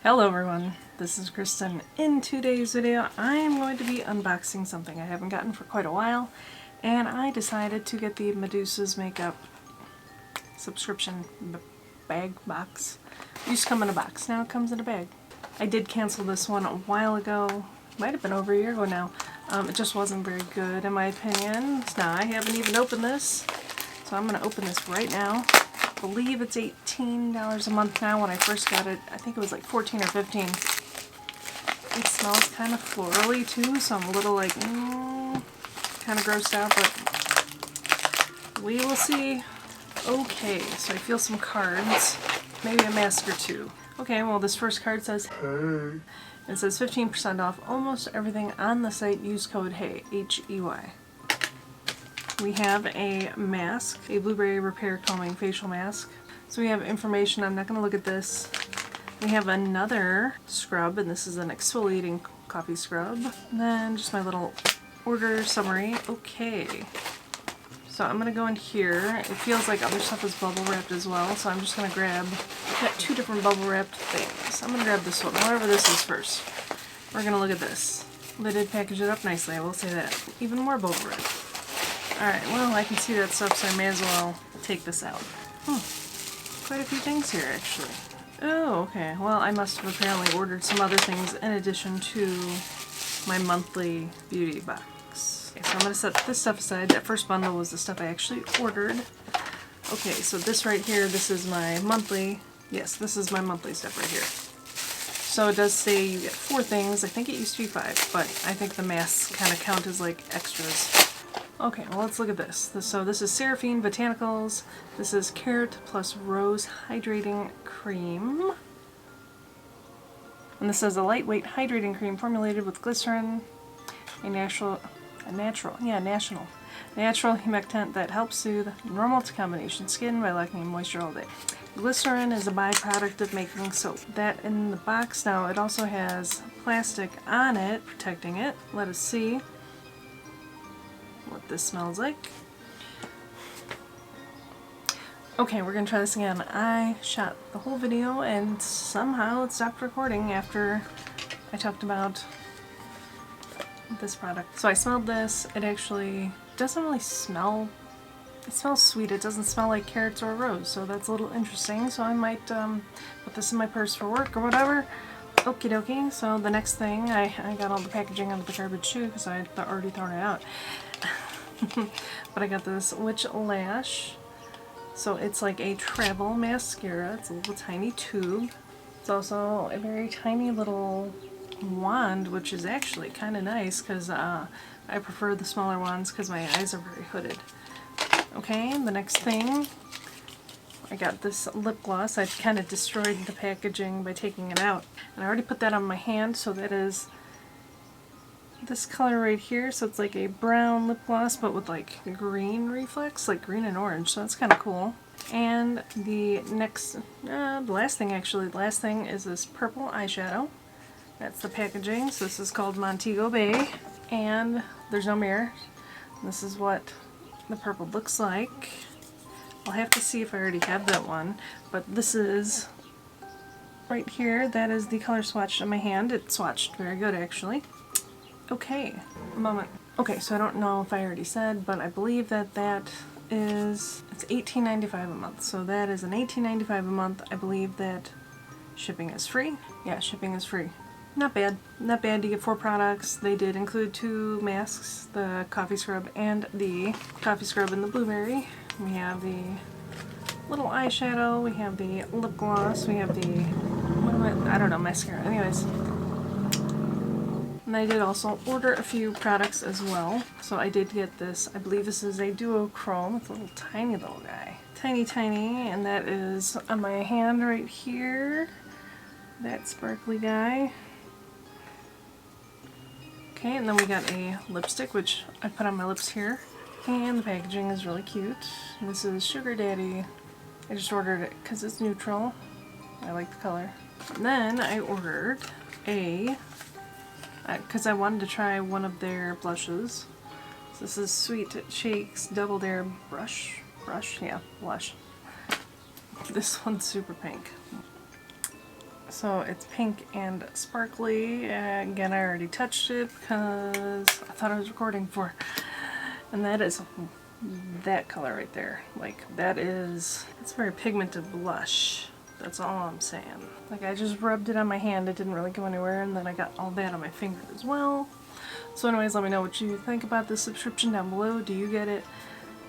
Hello everyone, this is Kristen. In today's video I am going to be unboxing something I haven't gotten for quite a while, and I decided to get the Medusa's makeup subscription bag box. It used to come in a box, now it comes in a bag. I did cancel this one a while ago, might have been over a year ago now. It just wasn't very good in my opinion. Now I haven't even opened this, so I'm going to open this right now. I believe it's $18 a month now. When I first got it, I think it was like 14 or 15. It smells kind of florally too, so I'm a little like, kind of grossed out, but we will see. Okay, so I feel some cards, maybe a mask or two. Okay, well this first card says, hey. It says 15% off almost everything on the site. Use code HEY, H-E-Y. We have a mask, a blueberry repair calming facial mask. So we have information. I'm not going to look at this. We have another scrub, and this is an exfoliating coffee scrub. And then just my little order summary. Okay. So I'm going to go in here. It feels like other stuff is bubble wrapped as well, so I'm just going to grab, I've got two different bubble wrapped things. I'm going to grab this one, whatever this is first. We're going to look at this. They did package it up nicely, I will say that. Even more bubble wrap. Alright, well I can see that stuff, so I may as well take this out. Quite a few things here actually. Oh, okay. Well, I must have apparently ordered some other things in addition to my monthly beauty box. Okay, so I'm going to set this stuff aside. That first bundle was the stuff I actually ordered. Okay, so this right here, this is my monthly. Yes, this is my monthly stuff right here. So it does say you get 4 things. I think it used to be 5, but I think the masks kind of count as like extras. Okay, well let's look at this. So this is Seraphine Botanicals. This is Carrot plus Rose Hydrating Cream. And this is a lightweight hydrating cream formulated with glycerin, a natural humectant that helps soothe normal to combination skin by lacking moisture all day. Glycerin is a byproduct of making soap. That in the box now, it also has plastic on it protecting it. Let us see what this smells like. Okay, we're gonna try this again. I shot the whole video and somehow it stopped recording after I talked about this product. So I smelled this. It actually doesn't really smell, it smells sweet. It doesn't smell like carrots or rose, so that's a little interesting. So I might put this in my purse for work or whatever. Okie dokie. So the next thing, I got all the packaging out of the garbage too because I had already thrown it out. But I got this Witch Lash. So it's like a travel mascara. It's a little tiny tube. It's also a very tiny little wand, which is actually kind of nice because I prefer the smaller ones because my eyes are very hooded. Okay, the next thing, I got this lip gloss. I kind of destroyed the packaging by taking it out. And I already put that on my hand, so that is this color right here. So it's like a brown lip gloss but with like green reflex, like green and orange, so that's kind of cool. And the next, the last thing is this purple eyeshadow. That's the packaging. So this is called Montego Bay, and there's no mirror. This is what the purple looks like. I'll have to see if I already have that one, but this is right here. That is the color swatched on my hand. It swatched very good actually. Okay, a moment. Okay, so I don't know if I already said, but I believe that is, it's $18.95 a month. So that is an $18.95 a month. I believe that shipping is free. Yeah, shipping is free. Not bad. Not bad to get 4 products. They did include 2 masks, the coffee scrub and the coffee scrub and the blueberry. We have the little eyeshadow, we have the lip gloss, we have the, I don't know, mascara. Anyways. And I did also order a few products as well. So I did get this, I believe this is a duochrome. It's a little tiny little guy. Tiny, tiny, and that is on my hand right here. That sparkly guy. Okay, and then we got a lipstick, which I put on my lips here. And the packaging is really cute. This is Sugar Daddy. I just ordered it because it's neutral. I like the color. And then I ordered a, because I wanted to try one of their blushes. So this is Sweet Shakes Double Dare Blush. Yeah, blush. This one's super pink. So it's pink and sparkly. Again, I already touched it because I thought I was recording for. And that is that color right there. Like, it's a very pigmented blush. That's all I'm saying. Like, I just rubbed it on my hand. It didn't really go anywhere, and then I got all that on my finger as well. So anyways, let me know what you think about this subscription down below. Do you get it?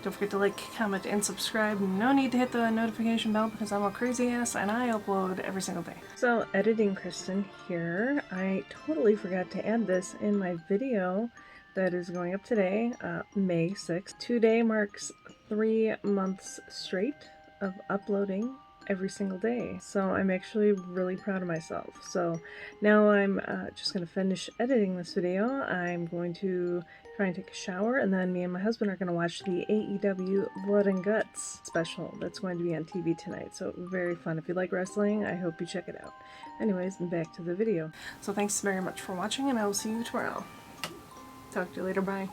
Don't forget to like, comment, and subscribe. No need to hit the notification bell because I'm a crazy ass and I upload every single day. So, editing Kristen here. I totally forgot to add this in my video that is going up today, May 6th. Today marks 3 months straight of uploading every single day. So I'm actually really proud of myself. So now I'm just going to finish editing this video. I'm going to try and take a shower, and then me and my husband are going to watch the AEW Blood and Guts special that's going to be on TV tonight. So very fun. If you like wrestling, I hope you check it out. Anyways, back to the video. So thanks very much for watching, and I will see you tomorrow. Talk to you later. Bye.